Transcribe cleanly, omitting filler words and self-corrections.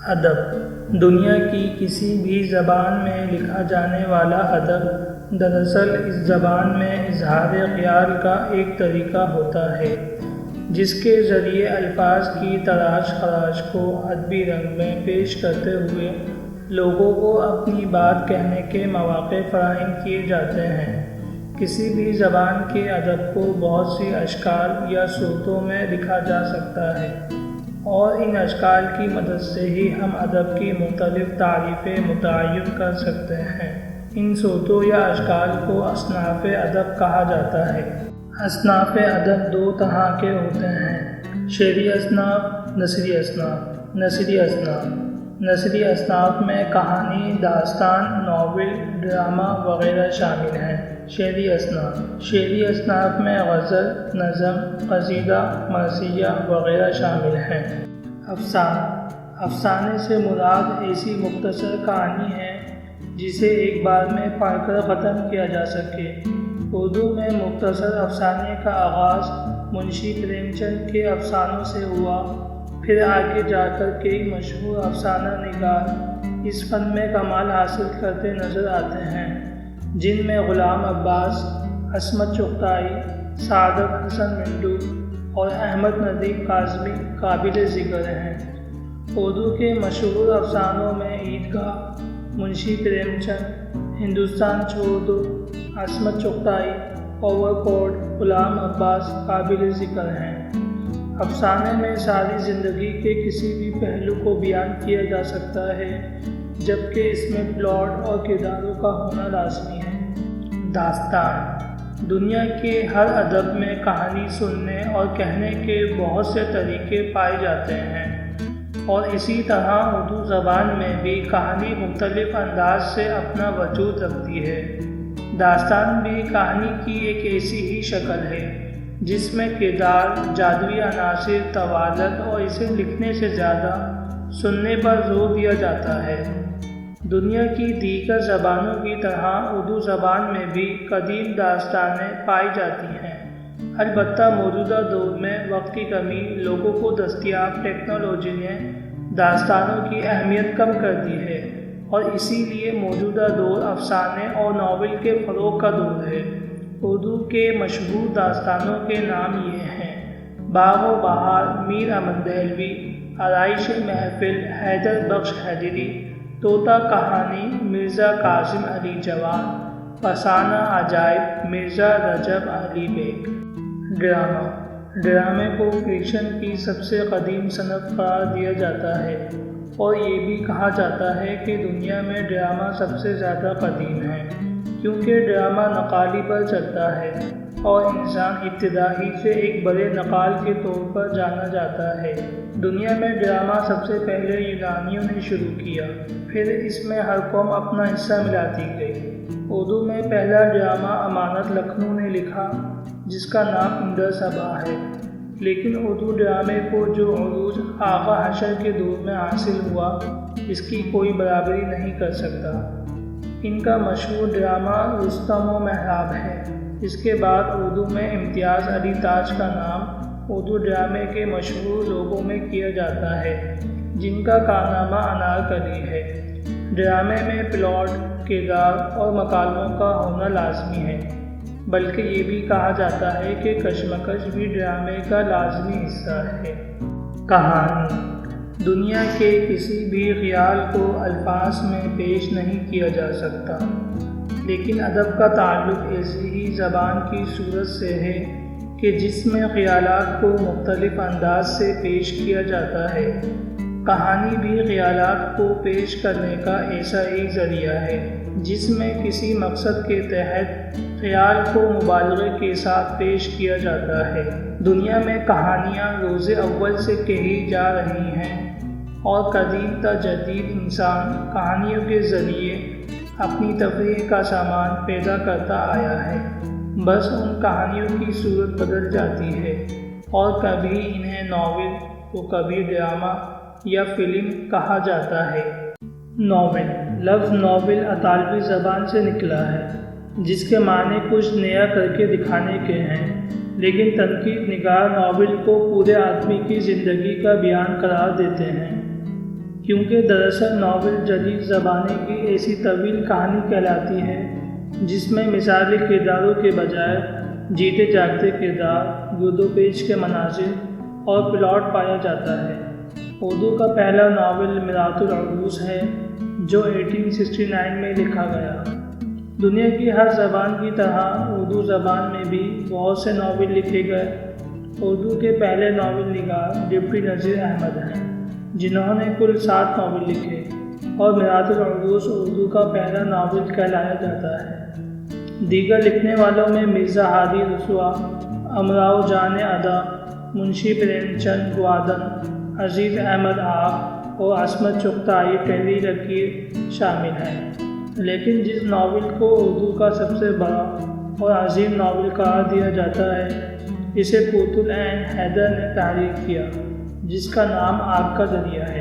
ادب دنیا کی کسی بھی زبان میں لکھا جانے والا ادب دراصل اس زبان میں اظہار خیال کا ایک طریقہ ہوتا ہے جس کے ذریعے الفاظ کی تراش خراش کو ادبی رنگ میں پیش کرتے ہوئے لوگوں کو اپنی بات کہنے کے مواقع فراہم کیے جاتے ہیں۔ کسی بھی زبان کے ادب کو بہت سی اشکال یا صورتوں میں لکھا جا سکتا ہے اور ان اشکال کی مدد سے ہی ہم ادب کی مختلف تعریفیں متعین کر سکتے ہیں۔ ان صورتوں یا اشکال کو اصناف ادب کہا جاتا ہے۔ اصناف ادب دو طرح کے ہوتے ہیں: شعری اصناف، نثری اصناف۔ نثری اصناف میں کہانی، داستان، ناول، ڈرامہ وغیرہ شامل ہیں۔ شعری اصناف میں غزل، نظم، قصیدہ، مرثیہ وغیرہ شامل ہیں۔ افسانے سے مراد ایسی مختصر کہانی ہے جسے ایک بار میں پڑھ کر ختم کیا جا سکے۔ اردو میں مختصر افسانے کا آغاز منشی پریم چند کے افسانوں سے ہوا، پھر آگے جا کر کئی مشہور افسانہ نگار اس فن میں کمال حاصل کرتے نظر آتے ہیں، جن میں غلام عباس، عصمت چغتائی، سعادت حسن منٹو اور احمد ندیم کاظمی قابل ذکر ہیں۔ اردو کے مشہور افسانوں میں عیدگاہ، منشی پریم چند، ہندوستان چھوڑ دو، عصمت چغتائی، اوور کوٹ، غلام عباس قابل ذکر ہیں۔ افسانے میں ساری زندگی کے کسی بھی پہلو کو بیان کیا جا سکتا ہے، جبکہ اس میں پلاٹ اور کرداروں کا ہونا لازمی ہے۔ داستان دنیا کے ہر ادب میں کہانی سننے اور کہنے کے بہت سے طریقے پائے جاتے ہیں، اور اسی طرح اردو زبان میں بھی کہانی مختلف انداز سے اپنا وجود رکھتی ہے۔ داستان بھی کہانی کی ایک ایسی ہی شکل ہے جس میں کردار، جادوئی عناصر، طوالت اور اسے لکھنے سے زیادہ سننے پر زور دیا جاتا ہے۔ دنیا کی دیگر زبانوں کی طرح اردو زبان میں بھی قدیم داستانیں پائی جاتی ہیں، البتہ موجودہ دور میں وقت کی کمی، لوگوں کو دستیاب ٹیکنالوجی نے داستانوں کی اہمیت کم کر دی ہے، اور اسی لیے موجودہ دور افسانے اور ناول کے فروغ کا دور ہے۔ اردو کے مشہور داستانوں کے نام یہ ہیں: باغ و بہار میر امن دہلوی، آرائش محفل حیدر بخش حیدری، طوطا کہانی مرزا کاظم علی جوان، فسانہ عجائب مرزا رجب علی بیگ۔ ڈرامے کو فکشن کی سب سے قدیم صنف قرار دیا جاتا ہے، اور یہ بھی کہا جاتا ہے کہ دنیا میں ڈرامہ سب سے زیادہ قدیم ہے، کیونکہ ڈرامہ نقالی پر چلتا ہے اور انسان ابتدا ہی سے ایک بڑے نقال کے طور پر جانا جاتا ہے۔ دنیا میں ڈرامہ سب سے پہلے یونانیوں نے شروع کیا، پھر اس میں ہر قوم اپنا حصہ ملاتی گئی۔ اردو میں پہلا ڈرامہ امانت لکھنؤ نے لکھا، جس کا نام اندر صبا ہے، لیکن اردو ڈرامے کو جو عروج آغا حشر کے دور میں حاصل ہوا، اس کی کوئی برابری نہیں کر سکتا۔ ان کا مشہور ڈرامہ رستم و مہراب ہے۔ اس کے بعد اردو میں امتیاز علی تاج کا نام اردو ڈرامے کے مشہور لوگوں میں کیا جاتا ہے، جن کا کارنامہ انارکلی ہے۔ ڈرامے میں پلاٹ، کردار اور مکالموں کا ہونا لازمی ہے، بلکہ یہ بھی کہا جاتا ہے کہ کشمکش بھی ڈرامے کا لازمی حصہ ہے۔ کہانی دنیا کے کسی بھی خیال کو الفاظ میں پیش نہیں کیا جا سکتا، لیکن ادب کا تعلق ایسی ہی زبان کی صورت سے ہے کہ جس میں خیالات کو مختلف انداز سے پیش کیا جاتا ہے۔ کہانی بھی خیالات کو پیش کرنے کا ایسا ہی ذریعہ ہے جس میں کسی مقصد کے تحت خیال کو مبالغے کے ساتھ پیش کیا جاتا ہے۔ دنیا میں کہانیاں روز اول سے کہی جا رہی ہیں، اور قدیم تا جدید انسان کہانیوں کے ذریعے اپنی تفریح کا سامان پیدا کرتا آیا ہے، بس ان کہانیوں کی صورت بدل جاتی ہے، اور کبھی انہیں ناول تو کبھی ڈرامہ یا فلم کہا جاتا ہے۔ ناول لفظ ناول اطالوی زبان سے نکلا ہے، جس کے معنی کچھ نیا کر کے دکھانے کے ہیں، لیکن تنقید نگار ناول کو پورے آدمی کی زندگی کا بیان قرار دیتے ہیں۔ کیونکہ دراصل ناول جدید زمانے کی ایسی طویل کہانی کہلاتی ہے جس میں مثالی کرداروں کے بجائے جیتے جاگتے کردار، گرد و پیش کے مناظر اور پلاٹ پایا جاتا ہے۔ اردو کا پہلا ناول میرات العروس ہے جو 1869 میں لکھا گیا۔ دنیا کی ہر زبان کی طرح اردو زبان میں بھی بہت سے ناول لکھے گئے۔ اردو کے پہلے ناول نگار ڈپٹی نذیر احمد ہیں جنہوں نے کل 7 ناول لکھے، اور میرات العروس اردو کا پہلا ناول کہلایا جاتا ہے۔ دیگر لکھنے والوں میں مرزا ہادی رسوا، امراؤ جان ادا، منشی پریم چند گوادن، عزیز احمد آق اور عصمت چغتائی پہلی لکیر شامل ہیں۔ لیکن جس ناول کو اردو کا سب سے بڑا اور عظیم ناول قرار دیا جاتا ہے اسے قرۃ العین حیدر نے تحریر کیا، جس کا نام آگ کا دریا ہے۔